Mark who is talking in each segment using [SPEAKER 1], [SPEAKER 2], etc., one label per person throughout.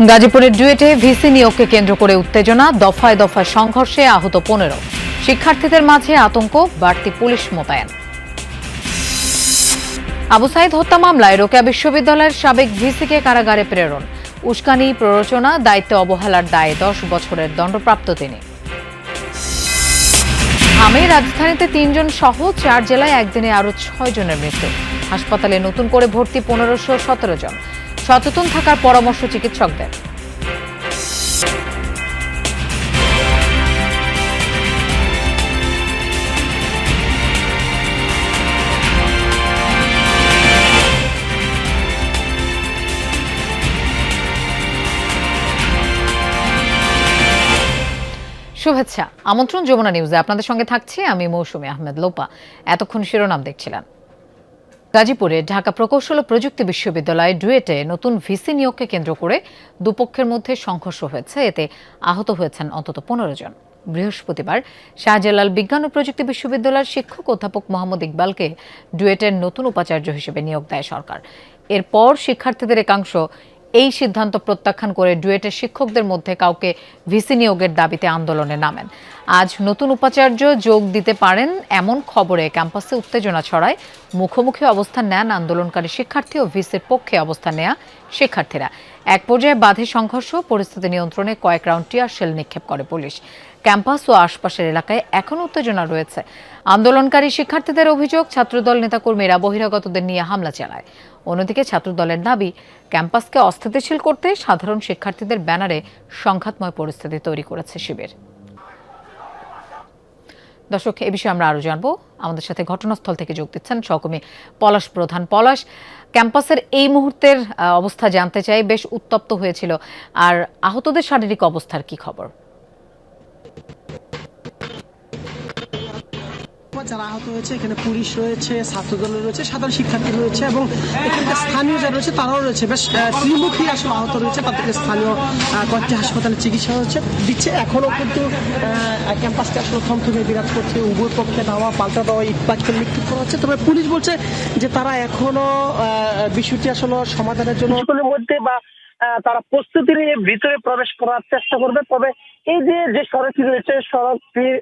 [SPEAKER 1] গাজীপুরের ডুয়েটে ভিসি নিয়োগকে কেন্দ্র করে উত্তেজনা, দফায় দফায় সংঘর্ষে আহত 15। শিক্ষার্থীদের মাঝে আতঙ্ক, বাড়তি পুলিশ মোতায়েন। আবু সাইদ হত্যা মামলায় রোকেয়া বিশ্ববিদ্যালয়ের সাবেক ভিসিকে কারাগারে প্রেরণ। উস্কানি, প্ররোচনা, দায়িত্বে অবহেলার দায়ে 10 বছরের দণ্ডপ্রাপ্ত তিনি। আমি রাজধানীতে 3 জন সহ 4 জেলায় একদিনে আরো 6 জনের মৃত্যু। হাসপাতালে নতুন করে ভর্তি 1517 জন। সচেতন থাকার পরামর্শ চিকিৎসকদের। শুভেচ্ছা, আমন্ত্রণ যমুনা নিউজে আপনাদের সঙ্গে থাকছি আমি মৌসুমী আহমেদ লোপা। এতক্ষণ শিরোনাম দেখছিলেন। গাজীপুরে ঢাকা প্রকৌশল ও প্রযুক্তি বিশ্ববিদ্যালয় ডুয়েটে নতুন ভিসি নিয়োগকে কেন্দ্র করে দুপক্ষের মধ্যে সংঘর্ষ হয়েছে। এতে আহত হয়েছেন অন্তত 15 জন। বৃহস্পতিবার শাহজালাল বিজ্ঞান ও প্রযুক্তি বিশ্ববিদ্যালয়ের শিক্ষক অধ্যাপক মোহাম্মদ ইকবালকে ডুয়েটের নতুন উপাচার্য হিসেবে নিয়োগ দেয় সরকার। এরপর শিক্ষার্থীদের একাংশ এই সিদ্ধান্ত প্রত্যাখ্যান করে ডুয়েটের শিক্ষকদের মধ্যে কাউকে ভিসি নিয়োগের দাবিতে আন্দোলনে নামেন। আজ নতুন উপাচার্য যোগ দিতে পারেন এমন খবরে ক্যাম্পাসে উত্তেজনা ছড়ায়। মুখোমুখি অবস্থান নেন আন্দোলনকারী শিক্ষার্থী ও ভিসির পক্ষে অবস্থান নেয়া শিক্ষার্থীরা। এক পর্যায়ে বাধে সংঘর্ষ, পরিস্থিতি নিয়ন্ত্রণে কয়েক রাউন্ড টিয়ার শেল নিক্ষেপ করে পুলিশ। ক্যাম্পাস ও আশপাশের এলাকায় এখনও উত্তেজনা রয়েছে। আন্দোলনকারী শিক্ষার্থীদের অভিযোগ, ছাত্রদল নেতাকর্মীরা বহিরাগতদের নিয়ে হামলা চালায়। অন্যদিকে ছাত্রদলের দাবি, ক্যাম্পাসকে অস্থিতিশীল করতে সাধারণ শিক্ষার্থীদের ব্যানারে সংঘাতময় পরিস্থিতি তৈরি করেছে শিবির। দর্শক, এ বিষয়ে আমরা আরো জানবো। আমাদের সাথে ঘটনাস্থল থেকে যোগ দিচ্ছেন সহকর্মী পলাশ প্রধান। পলাশ, ক্যাম্পাসের এই মুহূর্তের অবস্থা জানতে চাই। বেশ উত্তপ্ত হয়েছিল, আর আহতদের শারীরিক অবস্থার কি খবর?
[SPEAKER 2] যারা আহত হয়েছে এখানে পুলিশ রয়েছে, ছাত্রদল রয়েছে, সাধারণ শিক্ষার্থী রয়েছে এবং এখানকার স্থানীয় যারা রয়েছে তারাও রয়েছে। বেশ ত্রিমুখী আসলে আহত রয়েছে, তাদেরকে স্থানীয় কয়েকটি হাসপাতালে চিকিৎসা দিচ্ছে। এখনো কিন্তু ক্যাম্পাসকে আসলে থমথমে বিরাজ করছে। উভয় পক্ষে ধাওয়া পাল্টা দেওয়া, ইটপাটকেল নিক্ষেপ করা হচ্ছে। তবে পুলিশ বলছে যে তারা এখনো বিষয়টি আসলে সমাধানের জন্য মধ্যে বা তারা প্রস্তুতি নিয়ে ভিতরে প্রবেশ করার চেষ্টা করবে। তবে এই যে সড়কটি রয়েছে, সড়কটির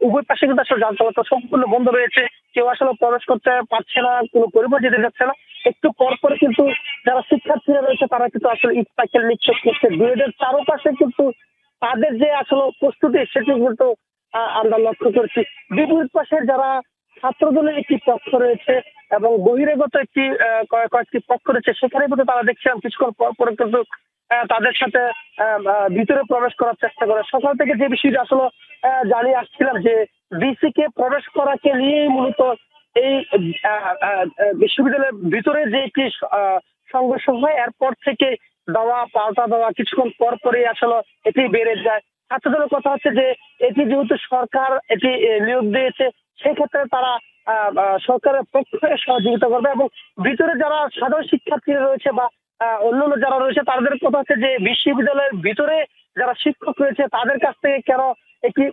[SPEAKER 2] উভয় পাশে কিন্তু আসলে যানচলাচল সম্পূর্ণ বন্ধ রয়েছে। কেউ আসলে প্রবেশ করতে পারছে না, কোনো পরিবার যেতে যাচ্ছে না। একটু পর পরে কিন্তু যারা শিক্ষার্থীরা রয়েছে তারা কিন্তু আসলে ইট পাটকেল নিক্ষেপ করছে। ডুয়েটের চারপাশে কিন্তু তাদের যে আসলে প্রস্তুতি সেটি কিন্তু আমরা লক্ষ্য করছি। বিপরীত পাশে যারা ছাত্রদলের একটি পক্ষ রয়েছে এবং বহিরাগত কয়েকটি পক্ষ রয়েছে, সেখানে কিন্তু তারা দেখছিলাম কিছুক্ষণ পর পরে কিন্তু তাদের সাথে ভিতরে প্রবেশ করার চেষ্টা করে। সকাল থেকে যে বিষয়টা আসলে জানিয়ে আসছিলাম যে ভিসি কে প্রবেশ করাকে নিয়েই মূলত এই বিশ্ববিদ্যালয়ের ভিতরে যে একটি সংঘর্ষ হয়, এরপর থেকে দেওয়া পাল্টা দেওয়া কিছুক্ষণ পর পরেই আসলে এটি বেড়ে যায়। ছাত্রদলের কথা হচ্ছে যে এটি যেহেতু সরকার এটি নিয়োগ দিয়েছে, সেক্ষেত্রে তারা সরকারের পক্ষে সহযোগিতা করবে এবং ভিতরে যারা সাধারণ শিক্ষার্থীরা রয়েছে বা অন্যান্য যারা রয়েছে তাদের কথা হচ্ছে যে বিশ্ববিদ্যালয়ের ভিতরে যারা শিক্ষক রয়েছে তাদের কাছ থেকে কেন একটি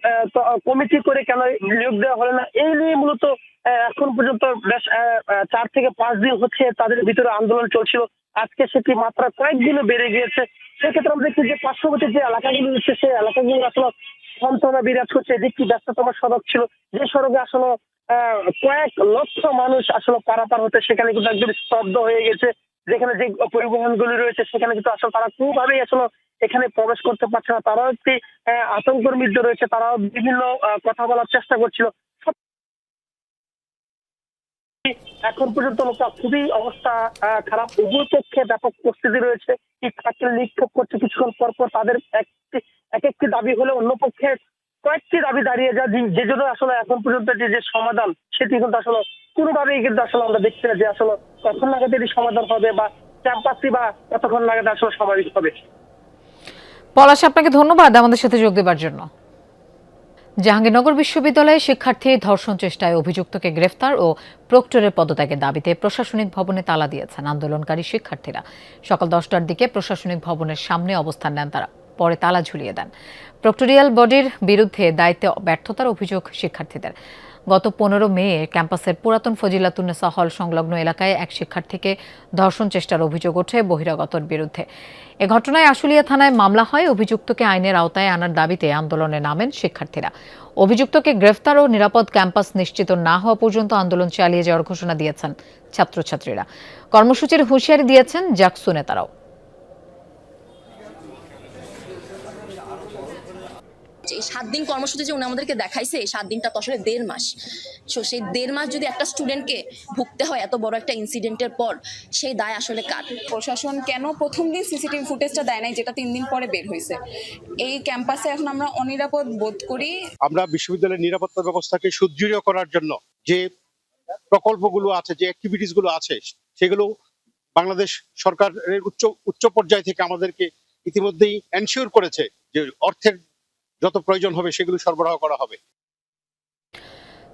[SPEAKER 2] কমিটি করে কেন নিয়োগ দেওয়া হলো না, এই নিয়ে মূলত এখন পর্যন্ত বেশ 4 থেকে 5 দিন হচ্ছে তাদের ভিতরে আন্দোলন চলছিল। আজকে সেটি মাত্রা কয়েকদিনও বেড়ে গিয়েছে। সেক্ষেত্রে আমরা দেখছি যে পার্শ্ববর্তী যে এলাকাগুলো রয়েছে সেই এলাকাগুলো আসলে থমথমে বিরাজ করছে। এদিকটি ব্যস্ততম সড়ক ছিল, যে সড়কে আসলে কয়েক লক্ষ মানুষ আসলে পারাপার হতে, সেখানে কিন্তু একদম স্তব্ধ হয়ে গেছে। যেখানে যে পরিবহনগুলি রয়েছে সেখানে কিন্তু আসলে তারা কোনোভাবেই আসলে এখানে প্রবেশ করতে পারছে না। তারাও একটি আতঙ্কের মধ্যে রয়েছে, তারাও বিভিন্ন কথা বলার চেষ্টা করছিল। এখন পর্যন্ত খুবই অবস্থা খারাপ। উভয় পক্ষে ব্যাপক প্রস্তুতি রয়েছে, ইটপাটকেল নিক্ষেপ করছে কিছুক্ষণ পর পর। তাদের এক একটি দাবি হলে অন্য পক্ষে কয়েকটি দাবি দাঁড়িয়ে যায়, যে জন্য আসলে এখন পর্যন্ত যে সমাধান সেটি কিন্তু আসলে কোনোভাবেই কিন্তু আসলে আমরা দেখছি না যে আসলে কখন নাগাদ এটি সমাধান হবে বা ক্যাম্পাসটি বা কতক্ষণ নাগাদ আসলে সমাবেশ হবে।
[SPEAKER 1] পলাশ, আপনাকে ধন্যবাদ আমাদের সাথে যোগ দেওয়ার জন্য। জাহাঙ্গীরনগর বিশ্ববিদ্যালয়ে শিক্ষার্থী ধর্ষণ চেষ্টায় অভিযুক্তকে গ্রেফতার ও প্রক্টরের পদত্যাগের দাবিতে প্রশাসনিক ভবনে তালা দিয়েছেন আন্দোলনকারী শিক্ষার্থীরা। সকাল 10টার দিকে প্রশাসনিক ভবনের সামনে অবস্থান নেন তারা, পরে তালা ঝুলিয়ে দেন। প্রক্টোরিয়াল বডির বিরুদ্ধে দায়িত্বে ব্যর্থতার অভিযোগ শিক্ষার্থীদের। গত 15 মে ক্যাম্পাসের পুরাতন ফজিলাতুন্নেসা হল সংলগ্ন এলাকায় এক শিক্ষার্থীকে ধর্ষণ চেষ্টার অভিযোগ ওঠে বহিরাগতর বিরুদ্ধে। এ ঘটনায় আশুলিয়া থানায় মামলা হয়। অভিযুক্তকে আইনের আওতায় আনার দাবিতে আন্দোলনে নামেন শিক্ষার্থীরা। অভিযুক্তকে গ্রেফতার ও নিরাপদ ক্যাম্পাস নিশ্চিত না হওয়া পর্যন্ত আন্দোলন চালিয়ে যাওয়ার ঘোষণা দিয়েছেন ছাত্রছাত্রীরা। কর্মসূচির হুঁশিয়ারি দিয়েছেন জাকসু নেতারাও।
[SPEAKER 3] এই 7 দিন কর্মসূচি যে উনি আমাদেরকে দেখাইছে, এই 7 দিনটা তো আসলে 1.5 মাস। সো সেই 1.5 মাস যদি একটা স্টুডেন্টকে ভুগতে হয় এত বড় একটা ইনসিডেন্টের পর, সেই দায় আসলে কার?
[SPEAKER 4] প্রশাসন কেন প্রথম দিন সিসিটিভি ফুটেজটা দেয় নাই, যেটা 3 দিন পরে বের হয়েছে? এই ক্যাম্পাসে এখন আমরা অনিরাপদ বোধ করি।
[SPEAKER 5] আমরা বিশ্ববিদ্যালয়ের নিরাপত্তা ব্যবস্থাকে সুদৃঢ় করার জন্য যে প্রকল্পগুলো আছে, যে অ্যাক্টিভিটিস গুলো আছে, সেগুলো বাংলাদেশ সরকারের উচ্চ পর্যায় থেকে আমাদেরকে ইতিমধ্যেই এনশিওর করেছে যে অর্থের যত প্রয়োজন হবে সেগুলো সরবরাহ করা হবে।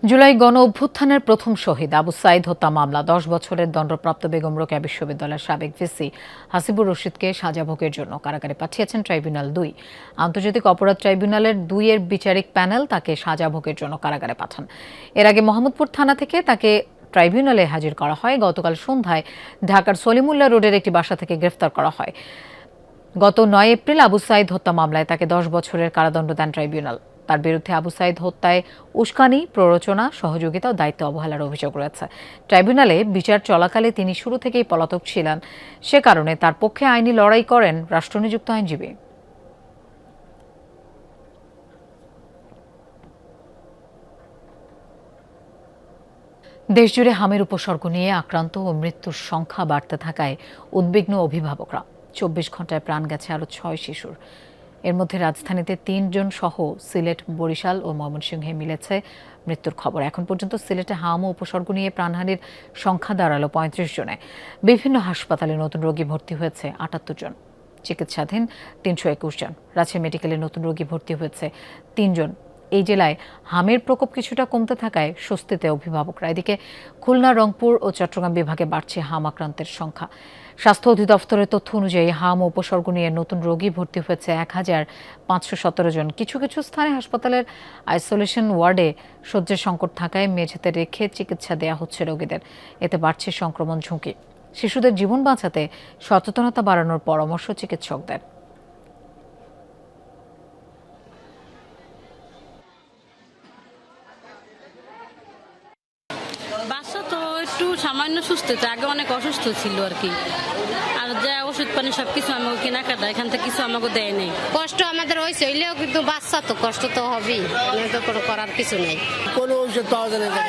[SPEAKER 1] জুলাই গণ অভ্যুত্থানের প্রথম শহীদ আবু সাইদ হত্যা মামলা 10 বছরের দণ্ডপ্রাপ্ত বেগম রোকেয়া বিশ্ববিদ্যালয়ের সাবেক ভিসি হাসিবুর রশিদকে সাজা ভোগের জন্য কারাগারে পাঠিয়েছেন ট্রাইব্যুনাল 2। আন্তর্জাতিক অপরাধ ট্রাইব্যুনালের 2 এর বিচারিক প্যানেল তাকে সাজা ভোগের জন্য কারাগারে পাঠান। এর আগে মোহাম্মদপুর থানা থেকে তাকে ট্রাইব্যুনালে হাজির করা হয়। গতকাল সন্ধ্যায় ঢাকার সলিমুল্লাহ রোডের একটি বাসা থেকে গ্রেফতার করা হয়। গত 9 এপ্রিল আবু সাইদ হত্যা মামলায় তাকে 10 বছরের কারাদণ্ড দেন ট্রাইব্যুনাল। তার বিরুদ্ধে আবু সাইদ হত্যায় উস্কানি, প্ররোচনা, সহযোগিতা ও দায়িত্ব অবহেলার অভিযোগ রয়েছে। ট্রাইব্যুনালে বিচার চলাকালে তিনি শুরু থেকেই পলাতক ছিলেন। সে কারণে তার পক্ষে আইনি লড়াই করেন রাষ্ট্রনিযুক্ত আইনজীবী। দেশজুড়ে হামের উপসর্গ নিয়ে আক্রান্ত ও মৃত্যুর সংখ্যা বাড়তে থাকায় উদ্বিগ্ন অভিভাবকরা। 24 ঘন্টায় প্রাণ গেছে আরও 6 শিশুর। এর মধ্যে রাজধানীতে 3 জন সহ সিলেট, বরিশাল ও ময়মনসিংহে মিলেছে মৃত্যুর খবর। এখন পর্যন্ত সিলেটে হাম ও উপসর্গ নিয়ে প্রাণহানির সংখ্যা দাঁড়ালো 35 জনে। বিভিন্ন হাসপাতালে নতুন রোগী ভর্তি হয়েছে 78 জন, চিকিৎসাধীন 321 জন। রাজশাহী মেডিকেলে নতুন রোগী ভর্তি হয়েছে 3 জন। এই জেলায় হামের প্রকোপ কিছুটা কমতে থাকায় স্বস্তিতে অভিভাবকরা। এদিকে খুলনা, রংপুর ও চট্টগ্রাম বিভাগে বাড়ছে হাম আক্রান্তের সংখ্যা। স্বাস্থ্য অধিদপ্তরের তথ্য অনুযায়ী হাম ও উপসর্গ নিয়ে নতুন রোগী ভর্তি হয়েছে 1517 জন। কিছু কিছু স্থানে হাসপাতালের আইসোলেশন ওয়ার্ডে শয্যার সংকট থাকায় মেঝেতে রেখে চিকিৎসা দেওয়া হচ্ছে রোগীদের। এতে বাড়ছে সংক্রমণ ঝুঁকি। শিশুদের জীবন বাঁচাতে সচেতনতা বাড়ানোর পরামর্শ চিকিৎসকদের।
[SPEAKER 6] বাচ্চা তো একটু সামান্য সুস্থ, আগে অনেক অসুস্থ ছিল আর কি। আর যা ওষুধ পানি সবকিছু আমাকে কেনাকাটা, এখান থেকে কিছু আমাকে দেয় নেই।
[SPEAKER 7] কষ্ট আমাদের হয়েছে হইলেও কিন্তু বাচ্চা তো কষ্ট তো হবেই, তো কোনো করার কিছু নেই।
[SPEAKER 8] কোনো ঔষধ পাওয়া যায় না,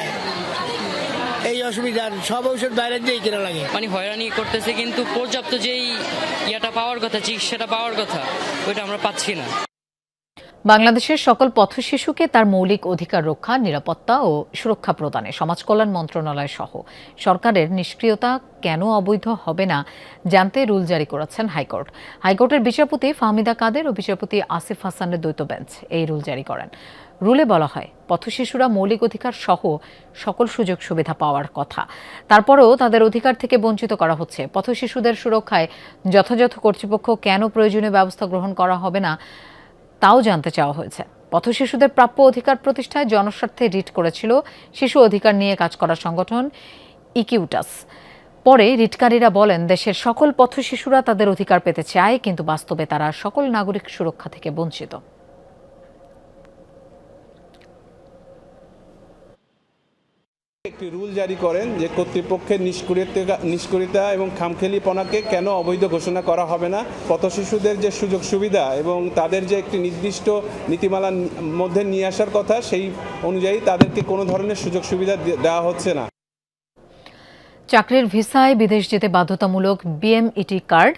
[SPEAKER 8] এই অসুবিধার সব ঔষধ বাইরে দিয়ে কিনা লাগে।
[SPEAKER 9] মানে হয়রানি করতেছে, কিন্তু পর্যাপ্ত যেই ইয়াটা পাওয়ার কথা, চিকিৎসাটা পাওয়ার কথা, ওইটা আমরা পাচ্ছি না।
[SPEAKER 1] বাংলাদেশের সকল পথশিশুকে তার মৌলিক অধিকার রক্ষা, নিরাপত্তা ও সুরক্ষা প্রদানে সমাজ কল্যাণ মন্ত্রণালয় সহ সরকারের নিষ্ক্রিয়তা কেন অবৈধ হবে না জানতে রুল জারি করেছেন হাইকোর্ট। হাইকোর্টের বিচারপতি ফাহমিদা কাদের ও বিচারপতি আসিফ হাসানের দ্বৈত বেঞ্চ এই রুল জারি করেন। রুলে বলা হয়, পথশিশুরা মৌলিক অধিকার সহ সকল সুযোগ সুবিধা পাওয়ার কথা, তারপরেও তাদের অধিকার থেকে বঞ্চিত করা হচ্ছে। পথশিশুদের সুরক্ষায় যথাযথ কর্তৃপক্ষ কেন প্রয়োজনীয় ব্যবস্থা গ্রহণ করা হবে না তাও জানতে চাওয়া হয়েছে। পথশিশুদের প্রাপ্য অধিকার প্রতিষ্ঠায় জনস্বার্থে রিট করেছিল শিশু অধিকার নিয়ে কাজ করা সংগঠন ইকিউটাস। পরে রিটকারীরা বলেন, দেশের সকল পথশিশুরা তাদের অধিকার পেতে চায়, কিন্তু বাস্তবে তারা সকল নাগরিক সুরক্ষা থেকে বঞ্চিত।
[SPEAKER 10] একটি রুল জারি করেন যে কর্তৃপক্ষের নিষ্ক্রিয়তা এবং খামখেয়ালিপনাকে কেন অবৈধ ঘোষণা করা হবে না। পথশিশুদের যে সুযোগ সুবিধা এবং তাদের যে একটি নির্দিষ্ট নীতিমালার মধ্যে নিয়ে আসার কথা, সেই অনুযায়ী তাদেরকে কোনো ধরনের সুযোগ সুবিধা দেওয়া হচ্ছে না।
[SPEAKER 1] চাকরির ভিসায় বিদেশ যেতে বাধ্যতামূলক বিএমইটি কার্ড,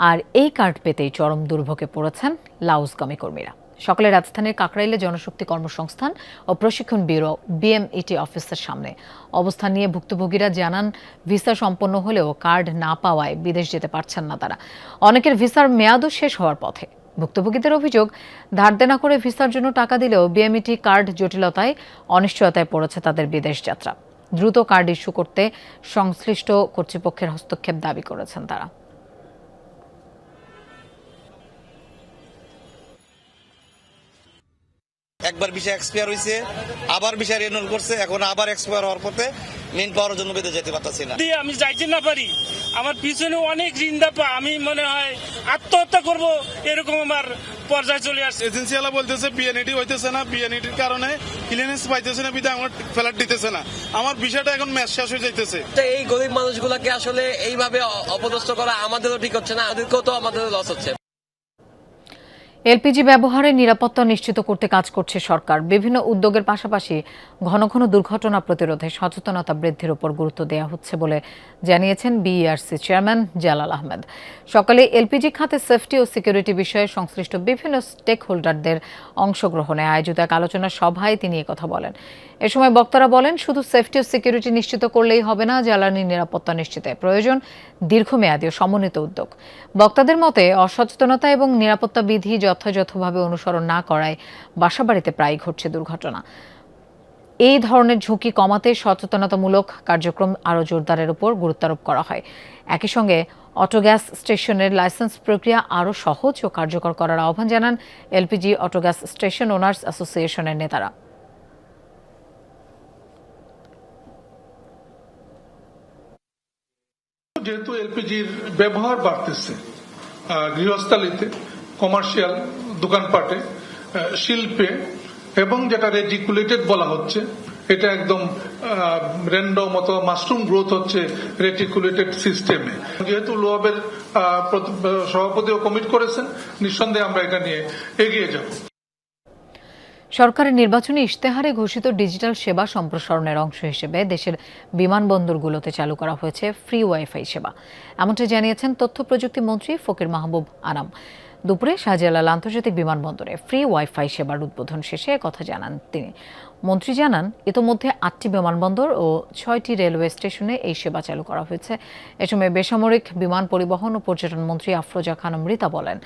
[SPEAKER 1] আর এই কার্ড পেতেই চরম দুর্ভোগে পড়েছেন লাওসগামী কর্মীরা। সকালে রাজধানীর কাকরাইলে জনশক্তি কর্মসংস্থান ও প্রশিক্ষণ ব্যুরো বিএমইটি অফিসের সামনে অবস্থান নিয়ে ভুক্তভোগীরা জানান, ভিসা সম্পন্ন হলেও কার্ড না পাওয়ায় বিদেশ যেতে পারছেন না তারা। অনেকের ভিসার মেয়াদও শেষ হওয়ার পথে। ভুক্তভোগীদের অভিযোগ, ধার দেনা করে ভিসার জন্য টাকা দিলেও বিএমইটি কার্ড জটিলতায় অনিশ্চয়তায় পড়েছে তাদের বিদেশ যাত্রা। দ্রুত কার্ড ইস্যু করতে সংশ্লিষ্ট কর্তৃপক্ষের হস্তক্ষেপ দাবি করেছেন তারা।
[SPEAKER 11] একবার ভিসা এক্সপায়ার হয়েছে, আবার ভিসা রিনিউয়াল করছে, এখন আবার এক্সপায়ার হওয়ার পথে মেইন পাওয়ার জন্য বেঁধে যেতে পারতাছি না।
[SPEAKER 12] আমি যাইতে না পারি, আমার পিছনে অনেক ঋণদাপা, আমি মনে হয় আত্মহত্যা করব এরকম আমার পর্যায়ে চলে আসছে।
[SPEAKER 13] এজেন্সিওয়ালা বলতেছে পিএনইডি হইতেছে না, পিএনইডির কারণে ক্লিয়ারেন্স পাইতেছে না, বিধায় আমার ফ্ল্যাট দিতেছে না। আমার বিষয়টা এখন ম্যাচ শেষ হয়ে যাইতেছে।
[SPEAKER 14] এই গরিব মানুষগুলোকে আসলে এইভাবে অপদস্থ করা আমাদেরও ঠিক হচ্ছে না, ওদেরকেও তো আমাদেরও লস হচ্ছে।
[SPEAKER 1] এলপিজি ব্যবহারের নিরাপত্তা নিশ্চিত করতে কাজ করছে সরকার। বিভিন্ন উদ্যোগের পাশাপাশি ঘন ঘন দুর্ঘটনা প্রতিরোধে সচেতনতা বৃদ্ধির উপর গুরুত্ব দেওয়া হচ্ছে বলে জানিয়েছেন বিইআরসি চেয়ারম্যান জালাল আহমেদ। সকালে এলপিজি খাতে সেফটি ও সিকিউরিটি বিষয়ে সংশ্লিষ্ট বিভিন্ন স্টেক হোল্ডারদের অংশগ্রহণে আয়োজিত এক আলোচনা সভায় তিনি কথা বলেন। এ সময় বক্তারা বলেন, শুধু সেফটি ও সিকিউরিটি নিশ্চিত করলেই হবে না, জ্বালানি নিরাপত্তা নিশ্চিতে প্রয়োজন দীর্ঘমেয়াদী ও সমন্বিত উদ্যোগ। বক্তাদের মতে, অসচেতনতা এবং নিরাপত্তা বিধি যথাযথভাবে অনুসরণ না করায় বাসাবাড়িতে প্রায়ই ঘটছে দুর্ঘটনা। এই ধরনের ঝুঁকি কমাতে সচেতনতামূলক কার্যক্রম আরও জোরদারের উপর গুরুত্বারোপ করা হয়। একই সঙ্গে অটোগ্যাস স্টেশনের লাইসেন্স প্রক্রিয়া আরও সহজ ও কার্যকর করার আহ্বান জানান এলপিজি অটোগ্যাস স্টেশন ওনার্স অ্যাসোসিয়েশনের নেতারা।
[SPEAKER 15] যেহেতু এলপিজির ব্যবহার বাড়তেছে গৃহস্থালিতে, কমার্শিয়াল দোকানপাটে, শিল্পে, এবং যেটা রেটিকুলেটেড বলা হচ্ছে, এটা একদম র্যান্ডম অথবা মাশরুম গ্রোথ হচ্ছে রেটিকুলেটেড সিস্টেমে। যেহেতু লোয়াবের সভাপতিও কমিট করেছেন, নিঃসন্দেহে আমরা এটা নিয়ে এগিয়ে যাব।
[SPEAKER 1] সরকারের নির্বাচনী ইশতেহারে ঘোষিত ডিজিটাল সেবা সম্প্রসারণের অংশ হিসেবে দেশের বিমানবন্দরগুলোতে চালু করা হয়েছে ফ্রি ওয়াইফাই সেবা। এমনটি জানিয়েছেন তথ্য প্রযুক্তি মন্ত্রী ফকির মাহবুব আনাম। দুপুরে শাহজালাল আন্তর্জাতিক বিমানবন্দরে ফ্রি ওয়াইফাই সেবার উদ্বোধন শেষে কথা জানান তিনি। মন্ত্রী জানান, ইতোমধ্যে 8টি বিমানবন্দর ও 6টি রেলওয়ে স্টেশনে এই সেবা চালু করা হয়েছে। এ সময় বেসামরিক বিমান পরিবহন ও পর্যটন মন্ত্রী আফরোজা খানম রিতা বলেন,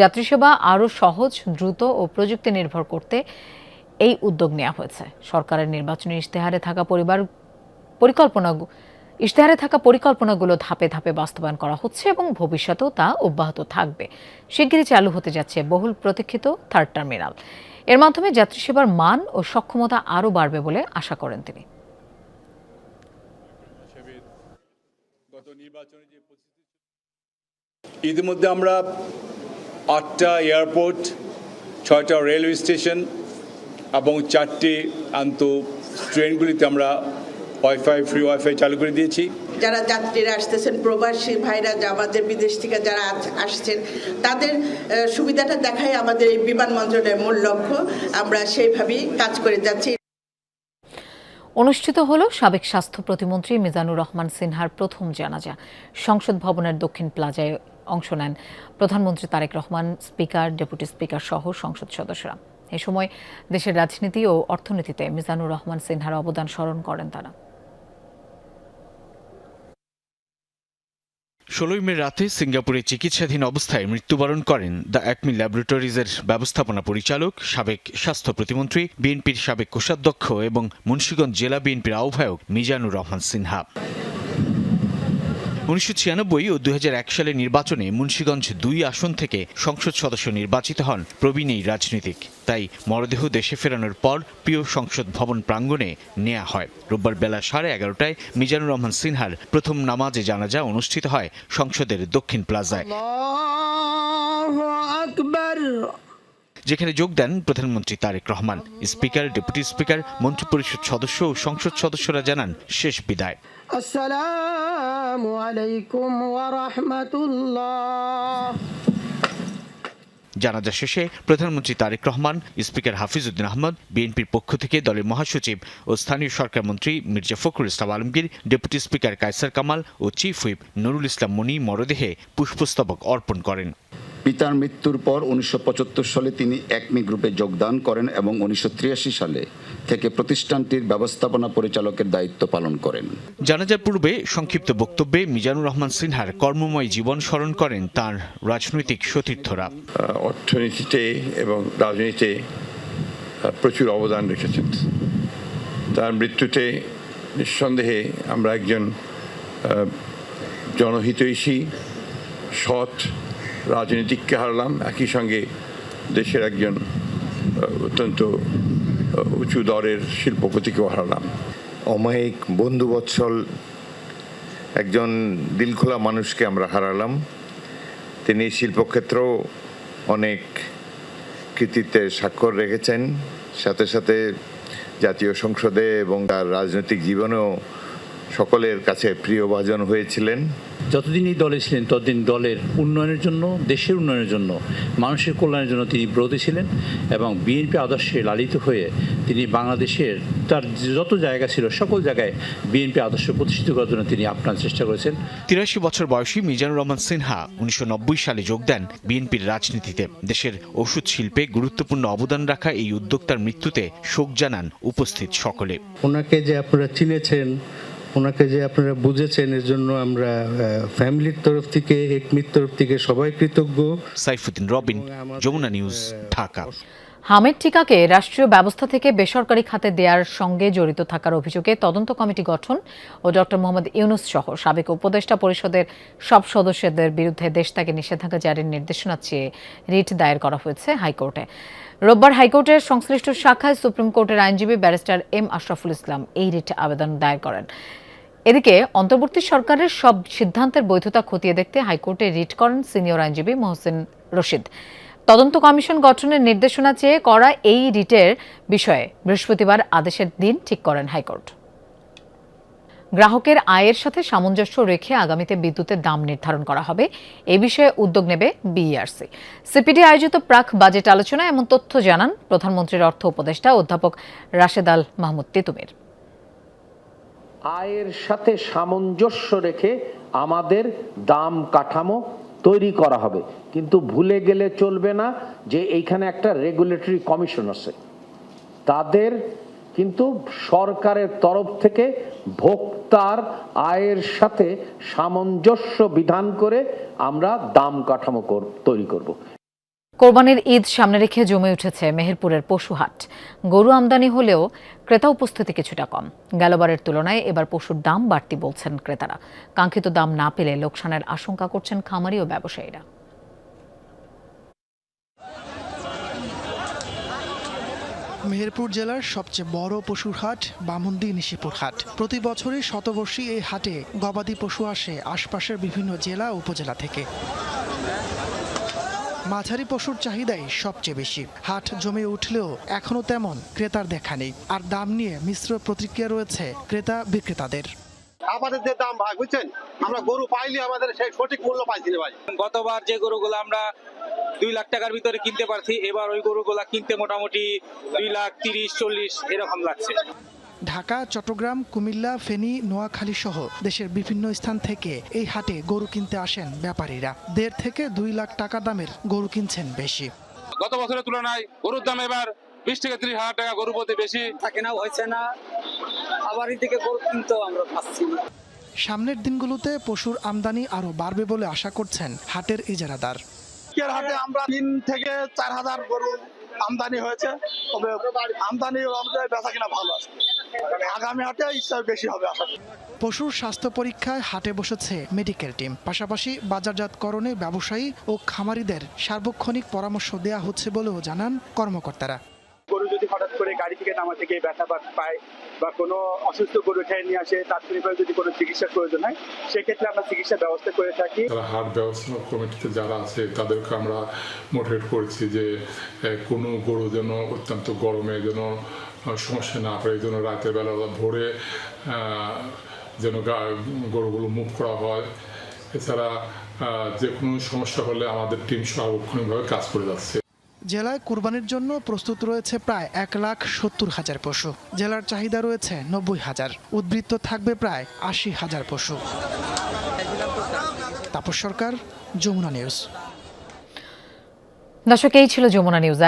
[SPEAKER 1] যাত্রী সেবা আরও সহজ, দ্রুত ও প্রযুক্তি নির্ভর করতে এই উদ্যোগ নেওয়া হয়েছে। সরকারের নির্বাচনী ইশতেহারে থাকা পরিকল্পনাগুলো ধাপে ধাপে বাস্তবায়ন করা হচ্ছে এবং ভবিষ্যতেও তা অব্যাহত থাকবে। শিগগিরই চালু হতে যাচ্ছে বহুল প্রতীক্ষিত থার্ড টার্মিনাল। এর মাধ্যমে যাত্রী সেবার মান ও সক্ষমতা আরও বাড়বে বলে আশা করেন তিনি।
[SPEAKER 16] ইতিমধ্যে আমরা 8টা এয়ারপোর্ট, 6টা রেলওয়ে স্টেশন এবং 4টি ট্রেনগুলিতে আমরা ফ্রি ওয়াইফাই চালু করে দিয়েছি।
[SPEAKER 17] যারা যাত্রীরা আসতেছেন, প্রবাসী ভাইরা আমাদের বিদেশ থেকে যারা আসছেন, তাদের সুবিধাটা দেখাই আমাদের এই বিমানবন্দরের মূল লক্ষ্য। আমরা সেইভাবেই কাজ করে যাচ্ছি।
[SPEAKER 1] অনুষ্ঠিত হলো সাবেক স্বাস্থ্য প্রতিমন্ত্রী মিজানুর রহমান সিনহার প্রথম জানাজা। সংসদ ভবনের দক্ষিণ প্লাজায় অংশ নেন প্রধানমন্ত্রী Tarek Rahman, speaker, deputy speaker সহ সংসদ সদস্যরা। এ সময় দেশের রাজনীতি ও অর্থনীতিতে মিজানুর রহমান সিনহার অবদান স্মরণ করেন তারা।
[SPEAKER 18] 16 মে রাতে সিঙ্গাপুরে চিকিৎসাধীন অবস্থায় মৃত্যুবরণ করেন দ্য অ্যাকমি ল্যাবরেটরিজের ব্যবস্থাপনা পরিচালক, সাবেক স্বাস্থ্য প্রতিমন্ত্রী, বিএনপির সাবেক কোষাধ্যক্ষ এবং মুন্সিগঞ্জ জেলা বিএনপির আহ্বায়ক মিজানুর রহমান সিনহা। 1996 ও 2001 সালের নির্বাচনে মুন্সিগঞ্জ 2 আসন থেকে সংসদ সদস্য নির্বাচিত হন প্রবীণ এই রাজনীতিক। তাই মরদেহ দেশে ফেরানোর পর প্রিয় সংসদ ভবন প্রাঙ্গণে নেওয়া হয়। রোববার বেলা 11:30টায় মিজানুর রহমান সিনহার প্রথম নামাজে জানাজা অনুষ্ঠিত হয় সংসদের দক্ষিণ প্লাজায়, যেখানে যোগ দেন প্রধানমন্ত্রী Tarek Rahman. Speaker, deputy speaker, মন্ত্রিপরিষদ সদস্য ও সংসদ সদস্যরা জানান শেষ বিদায়।
[SPEAKER 2] আসসালামু আলাইকুম ওয়া রাহমাতুল্লাহ।
[SPEAKER 18] জানাজা শেষে প্রধানমন্ত্রী তারেক রহমান, স্পিকার হাফিজউদ্দিন আহমদ, বিএনপির পক্ষ থেকে দলের মহাসচিব ও স্থানীয় সরকার মন্ত্রী মির্জা ফখরুল ইসলাম আলমগীর, ডেপুটি স্পিকার কায়সার কামাল ও চিফ হুইপ নুরুল ইসলাম মনি মরদেহে পুষ্পস্তবক অর্পণ করেন।
[SPEAKER 19] পিতার মৃত্যুর পর 1975 সালে তিনি অ্যাকমি গ্রুপে যোগদান করেন এবং 1983 সালে থেকে প্রতিষ্ঠানটির ব্যবস্থাপনা পরিচালকের দায়িত্ব পালন করেন।
[SPEAKER 18] জানাজার পূর্বে সংক্ষিপ্ত বক্তব্যে মিজানুর রহমান সিনহার কর্মময় জীবন স্মরণ করেন তার রাজনৈতিক সতীর্থরা।
[SPEAKER 20] অর্থনীতিতে এবং রাজনীতিতে প্রচুর অবদান রেখেছেন। তার মৃত্যুতে নিঃসন্দেহে আমরা একজন জনহিতৈষী, সৎ রাজনীতিককে হারালাম, একই সঙ্গে দেশের একজন অত্যন্ত উঁচু দরের শিল্পপতিকেও হারালাম।
[SPEAKER 21] অমায়িক বন্ধুবৎসল একজন দিলখোলা মানুষকে আমরা হারালাম। তিনি শিল্পক্ষেত্রেও অনেক কৃতিত্বের স্বাক্ষর রেখেছেন, সাথে সাথে জাতীয় সংসদে এবং তার রাজনৈতিক জীবনেও সকলের কাছে প্রিয়ভাজন হয়েছিলেন।
[SPEAKER 22] যতদিনই দলে ছিলেন ততদিন দলের উন্নয়নের জন্য, দেশের উন্নয়নের জন্য, মানুষের কল্যাণের জন্য তিনি ব্রতী ছিলেন এবং বিএনপি আদর্শে লালিত হয়ে তিনি বাংলাদেশের তার যত জায়গা ছিল সকল জায়গায় বিএনপি আদর্শ প্রতিষ্ঠিত করার জন্য তিনি আপ্রাণ চেষ্টা করেছেন।
[SPEAKER 18] 83 বছর বয়সী মিজানুর রহমান সিনহা 1990 সালে যোগ দেন বিএনপির রাজনীতিতে। দেশের ওষুধ শিল্পে গুরুত্বপূর্ণ অবদান রাখা এই উদ্যোক্তার মৃত্যুতে শোক জানান উপস্থিত সকলে।
[SPEAKER 22] ওনাকে যে আপনারা চিনেছেন, ওনাকে যে আপনারা বুঝেছেন, এর জন্য আমরা ফ্যামিলির তরফ থেকে, একমির তরফ থেকে সবাই কৃতজ্ঞ।
[SPEAKER 18] সাইফুদ্দিন রবিন, যমুনা নিউজ, ঢাকা।
[SPEAKER 1] হামিদ টিকাকে রাষ্ট্রীয় ব্যবস্থা থেকে বেসরকারি খাতে দেওয়ার সঙ্গে জড়িত থাকার অভিযোগে তদন্ত কমিটি গঠন ও ডক্টর মোহাম্মদ ইউনূস সহ সাবেক উপদেষ্টা পরিষদের সব সদস্যদের বিরুদ্ধে দেশত্যাগে নিষেধাজ্ঞা জারির নির্দেশনা চেয়ে রিট দায়ের করা হয়েছে হাইকোর্টে। রোববার হাইকোর্টের সংশ্লিষ্ট শাখায় সুপ্রিম কোর্টের আইনজীবী ব্যারিস্টার এম আশরাফুল ইসলাম এই রিট আবেদন দায়ের করেন। এদিকে অন্তর্বর্তী সরকারের সব সিদ্ধান্তের বৈধতা খতিয়ে দেখতে হাইকোর্টে রিট করেন সিনিয়র আইনজীবী মোহসিন রশিদ। তদন্ত কমিশন গঠনের নির্দেশনা চেয়ে করা এই রিটের বিষয়ে বৃহস্পতিবার আদেশের দিন ঠিক করেন হাইকোর্ট। গ্রাহকের আয়ের সাথে সামঞ্জস্য রেখে আগামীতে বিদ্যুতের দাম নির্ধারণ করা হবে, এ বিষয়ে উদ্যোগ নেবে বিইআরসি। সিপিডি আয়োজিত প্রাক বাজেট আলোচনায় এমন তথ্য জানান প্রধানমন্ত্রীর অর্থ উপদেষ্টা অধ্যাপক রাশেদ আল মাহমুদ তিতুমির।
[SPEAKER 23] আয়ের সাথে সামঞ্জস্য রেখে আমাদের দাম কাঠামো তৈরি করা হবে, কিন্তু ভুলে গেলে চলবে না যে এইখানে একটা রেগুলেটরি কমিশন আছে, তাদের কিন্তু সরকারের তরফ থেকে ভোক্তার আয়ের সাথে সামঞ্জস্য বিধান করে আমরা দাম কাঠামো তৈরি করব।
[SPEAKER 1] কোরবানির ঈদ সামনে রেখে জমে উঠেছে মেহেরপুরের পশুহাট। গরু আমদানি হলেও ক্রেতা উপস্থিতি কিছুটা কম। গেলবারের তুলনায় এবার পশুর দাম বাড়তি বলছেন ক্রেতারা। কাঙ্ক্ষিত দাম না পেলে লোকসানের আশঙ্কা করছেন খামারি ও ব্যবসায়ীরা।
[SPEAKER 24] মেহেরপুর জেলার সবচেয়ে বড় পশুর হাট বামুন্দি নিশিপুর হাট। প্রতি বছরই শতবর্ষী এই হাটে গবাদি পশু আসে আশপাশের বিভিন্ন জেলা উপজেলা থেকে। মাঝারি পশুর চাহিদাই সবচেয়ে বেশি। হাট জমে উঠলেও এখনো তেমন ক্রেতার দেখা নেই, আর দাম নিয়ে মিশ্র প্রতিক্রিয়া রয়েছে ক্রেতা বিক্রেতাদের।
[SPEAKER 5] আমাদের যে দাম ভাই বুঝছেন, আমরা গরু পাইলে আমাদের সেই সঠিক মূল্য পাইছি না ভাই।
[SPEAKER 25] গতবার যে গরুগুলো আমরা 2 লাখ টাকার ভিতরে কিনতে পারছি, এবার ওই গরুগুলা কিনতে মোটামুটি 2 লাখ 30-40 এরকম লাগছে।
[SPEAKER 24] ঢাকা, চট্টগ্রাম, কুমিল্লা, ফেনী, নোয়াখালী সহ দেশের বিভিন্ন স্থান থেকে এই হাটে গরু কিনতে আসেন ব্যাপারীরা। 1.5 থেকে 2 লাখ টাকা দামের গরু কিনছেন বেশি।
[SPEAKER 25] গত বছরের তুলনায় গরুর দাম এবার 20 থেকে 30 হাজার টাকা গরু প্রতি বেশি। কেনাও হয়েছে না, আবার এদিকে গরু কিনতেও আমরা পাচ্ছি না।
[SPEAKER 24] সামনের দিনগুলোতে পশুর আমদানি আরো বাড়বে বলে আশা করছেন হাটের ইজারাদার।
[SPEAKER 13] হাটে আমরা 3 থেকে 4 হাজার গরু আমদানি হয়েছে, তবে আমদানি অনুযায়ী বেচা কিনা ভালো আছে। আগামী হাটে ইচ্ছা বেশি হবে আশা করি।
[SPEAKER 24] পশুর স্বাস্থ্য পরীক্ষায় হাটে বসেছে মেডিকেল টিম। পাশাপাশি বাজারজাতকরণে ব্যবসায়ী ও খামারিদের সার্বক্ষণিক পরামর্শ দেওয়া হচ্ছে বলেও জানান কর্মকর্তারা।
[SPEAKER 26] গরু যদি হঠাৎ করে গাড়ি থেকে নামা থেকে ব্যথা পায় বা কোনো অসুস্থ গরু খেয়ে নিয়ে আসে, তাৎক্ষণিকভাবে যদি কোনো চিকিৎসার প্রয়োজন হয়, সেক্ষেত্রে আমরা চিকিৎসার ব্যবস্থা করে থাকি।
[SPEAKER 27] হাট ব্যবস্থাপনা কমিটিতে যারা আছে তাদেরকে আমরা মোটিভেট করেছি যে কোনো গরু যেন অত্যন্ত গরমে যেন সমস্যা না হয়, এই জন্য রাতের বেলা ভোরে যেন গরুগুলো মুভ করা হয়। এছাড়া যে কোনো সমস্যা হলে আমাদের টিম সার্বক্ষণিকভাবে কাজ করে যাচ্ছে।
[SPEAKER 24] জেলায় কুরবানির জন্য প্রস্তুত রয়েছে প্রায় 1,70,000 পশু। জেলার চাহিদা রয়েছে 90,000। উদ্বৃত্ত থাকবে প্রায় 80,000 পশু। তাপস সরকার, যমুনা নিউজ।
[SPEAKER 1] দর্শক, এই ছিল যমুনা নিউজ।